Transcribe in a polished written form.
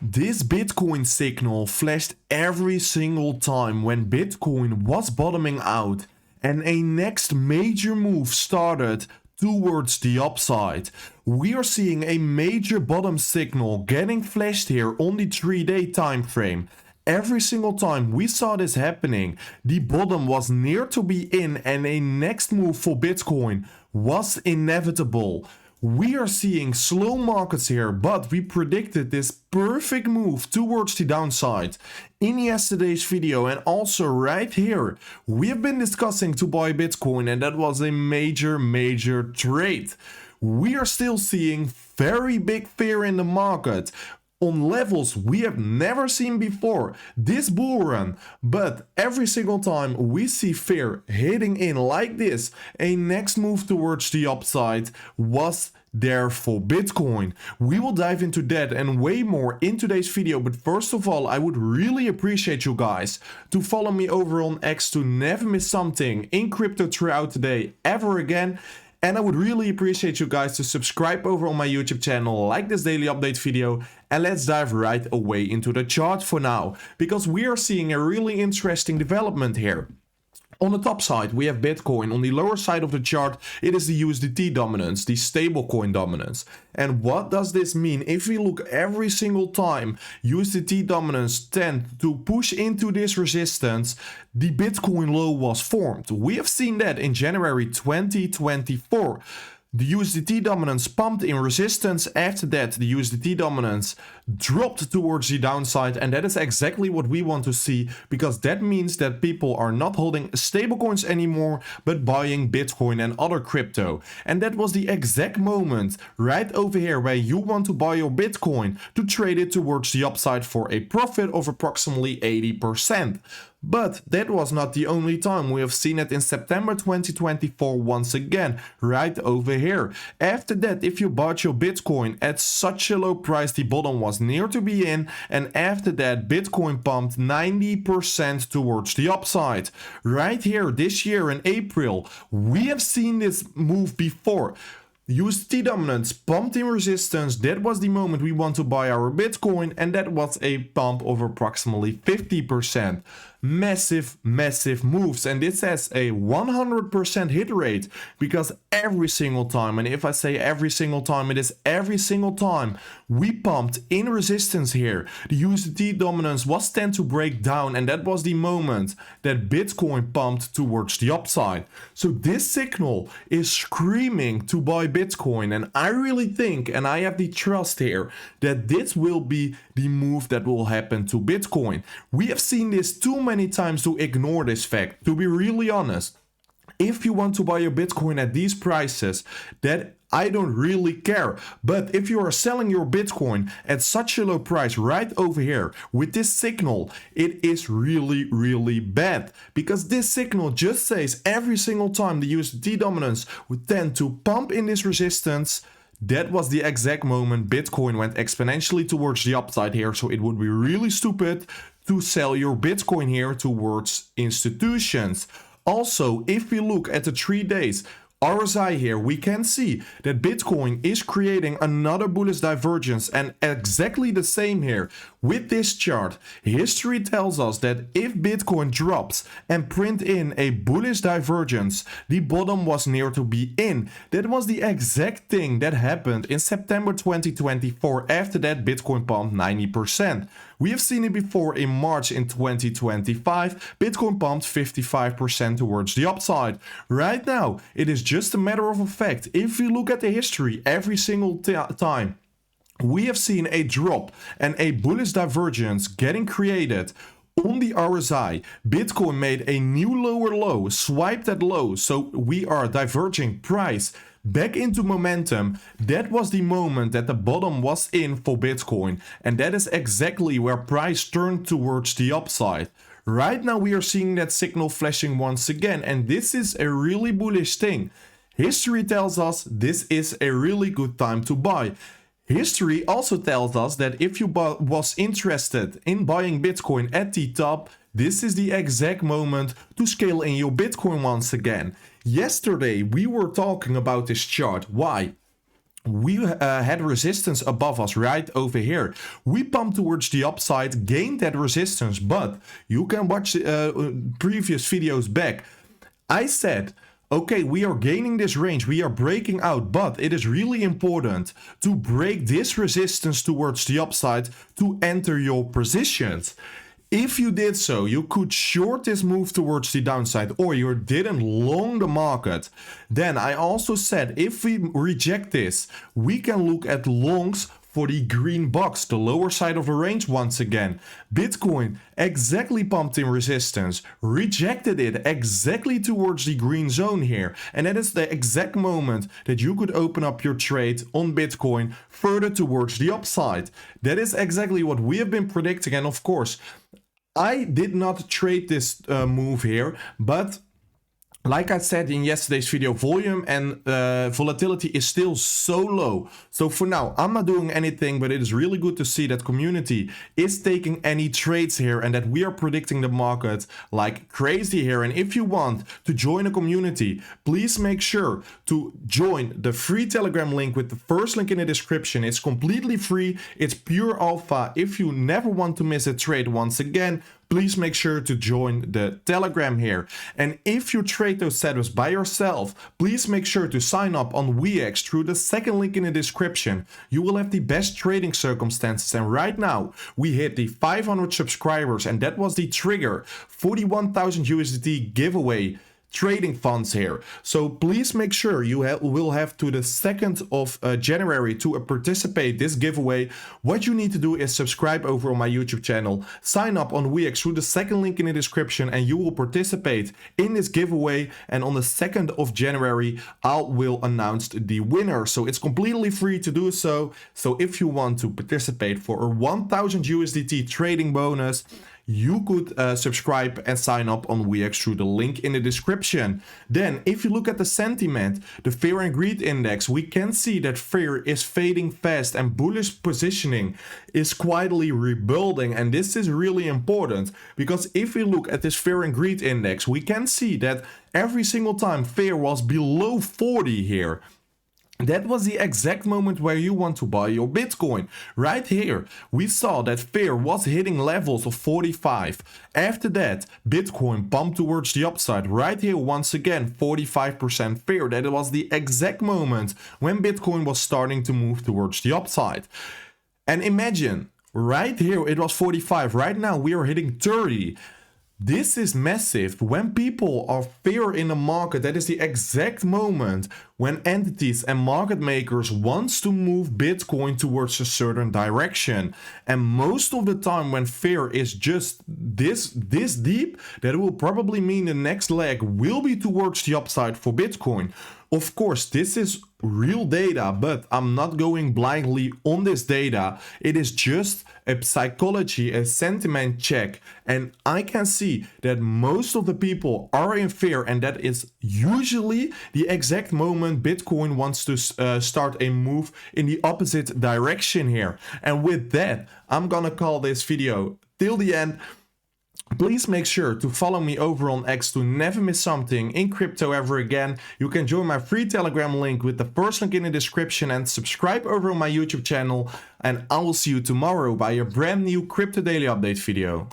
This Bitcoin signal flashed every single time when Bitcoin was bottoming out and a next major move started towards the upside. We are seeing a major bottom signal getting flashed here on the 3-day time frame. Every single time we saw this happening, the bottom was near to be in and a next move for Bitcoin was inevitable. We are seeing slow markets here, but we predicted this perfect move towards the downside in yesterday's video, and also right here we have been discussing to buy Bitcoin, and that was a major trade. We are still seeing very big fear in the market on levels we have never seen before this bull run, but every single time we see fear hitting in like this, a next move towards the upside was there for Bitcoin. We will dive into that and way more in today's video, but first of all, I would really appreciate you guys to follow me over on X to never miss something in crypto throughout the day ever again. And I would really appreciate you guys to subscribe over on my YouTube channel, like this daily update video, and let's dive right away into the chart for now, because we are seeing a really interesting development here. On the top side, we have Bitcoin. On the lower side of the chart, it is the USDT dominance, the stablecoin dominance. And what does this mean? If we look every single time USDT dominance tend to push into this resistance, the Bitcoin low was formed. We have seen that in January 2024. The USDT dominance pumped in resistance. After that, the USDT dominance dropped towards the downside, and that is exactly what we want to see, because that means that people are not holding stablecoins anymore but buying Bitcoin and other crypto. And that was the exact moment right over here where you want to buy your Bitcoin to trade it towards the upside for a profit of approximately 80%. But that was not the only time. We have seen it in September 2024 once again, right over here. After that, if you bought your Bitcoin at such a low price, the bottom was near to be in, and after that, Bitcoin pumped 90% towards the upside. Right here, this year in April, we have seen this move before. USDT dominance pumped in resistance. That was the moment we want to buy our Bitcoin, and that was a pump of approximately 50%. Massive moves, and this has a 100% hit rate, because every single time, and if I say every single time, it is every single time we pumped in resistance here, the USDT dominance was tend to break down, and that was the moment that Bitcoin pumped towards the upside. So this signal is screaming to buy Bitcoin, and I really think, and I have the trust here, that this will be the move that will happen to Bitcoin. We have seen this too many times to ignore this fact. To be really honest, if you want to buy your Bitcoin at these prices, that I don't really care. But if you are selling your Bitcoin at such a low price right over here with this signal, it is really bad, because this signal just says every single time the USDT dominance would tend to pump in this resistance, that was the exact moment Bitcoin went exponentially towards the upside here. So it would be really stupid to sell your Bitcoin here towards institutions. Also, if we look at the 3 days RSI here, we can see that Bitcoin is creating another bullish divergence, and exactly the same here with this chart. History tells us that if Bitcoin drops and print in a bullish divergence, the bottom was near to be in. That was the exact thing that happened in September 2024. After that, Bitcoin pumped 90%. We have seen it before in March in 2025. Bitcoin pumped 55% towards the upside. Right now, it is just a matter of fact. If we look at the history, every single time we have seen a drop and a bullish divergence getting created on the RSI, Bitcoin made a new lower low, swiped that low, so we are diverging price back into momentum. That was the moment that the bottom was in for Bitcoin, and that is exactly where price turned towards the upside. Right now we are seeing that signal flashing once again, and this is a really bullish thing. History tells us this is a really good time to buy. History also tells us that if you was interested in buying Bitcoin at the top, this is the exact moment to scale in your Bitcoin once again. Yesterday we were talking about this chart. Why? we had resistance above us right over here. We pumped towards the upside, gained that resistance, but you can watch previous videos back. I said, okay, we are gaining this range, we are breaking out, but it is really important to break this resistance towards the upside to enter your positions. If you did so, you could short this move towards the downside, or you didn't long the market. Then I also said, if we reject this, we can look at longs for the green box, the lower side of the range once again. Bitcoin exactly pumped in resistance, rejected it exactly towards the green zone here. And that is the exact moment that you could open up your trade on Bitcoin further towards the upside. That is exactly what we have been predicting. And of course, I did not trade this move here, but like I said in yesterday's video, volume and volatility is still so low. So for now, I'm not doing anything, but it is really good to see that community is taking any trades here and that we are predicting the market like crazy here. And if you want to join a community, please make sure to join the free Telegram link with the first link in the description. It's completely free. It's pure alpha. If you never want to miss a trade once again, please make sure to join the Telegram here. And if you trade those setups by yourself, please make sure to sign up on WeX through the second link in the description. You will have the best trading circumstances. And right now, we hit the 500 subscribers, and that was the trigger for the 1000 USDT giveaway trading funds here. So please make sure you will have to the 2nd of January to participate this giveaway. What you need to do is subscribe over on my YouTube channel, sign up on WeX through the second link in the description, and you will participate in this giveaway. And on the 2nd of January, I will announce the winner. So it's completely free to do so. So if you want to participate for a 1000 USDT trading bonus, you could subscribe and sign up on WeX through the link in the description. Then, if you look at the sentiment, the fear and greed index, we can see that fear is fading fast and bullish positioning is quietly rebuilding. And this is really important because if we look at this fear and greed index, we can see that every single time fear was below 40 here. That was the exact moment where you want to buy your Bitcoin. Right here, we saw that fear was hitting levels of 45. After that, Bitcoin pumped towards the upside. Right here, once again, 45% fear. That was the exact moment when Bitcoin was starting to move towards the upside. And imagine, right here, it was 45. Right now, we are hitting 30. This is massive. When people are fear in the market, that is the exact moment when entities and market makers wants to move Bitcoin towards a certain direction. And most of the time when fear is just this deep, that will probably mean the next leg will be towards the upside for Bitcoin. Of course, this is real data, but I'm not going blindly on this data. It is just a psychology, a sentiment check. And I can see that most of the people are in fear, and that is usually the exact moment Bitcoin wants to start a move in the opposite direction here. And with that, I'm gonna call this video till the end. Please make sure to follow me over on X to never miss something in crypto ever again. You can join my free Telegram link with the first link in the description and subscribe over on my YouTube channel. And I will see you tomorrow by a brand new Crypto Daily Update video.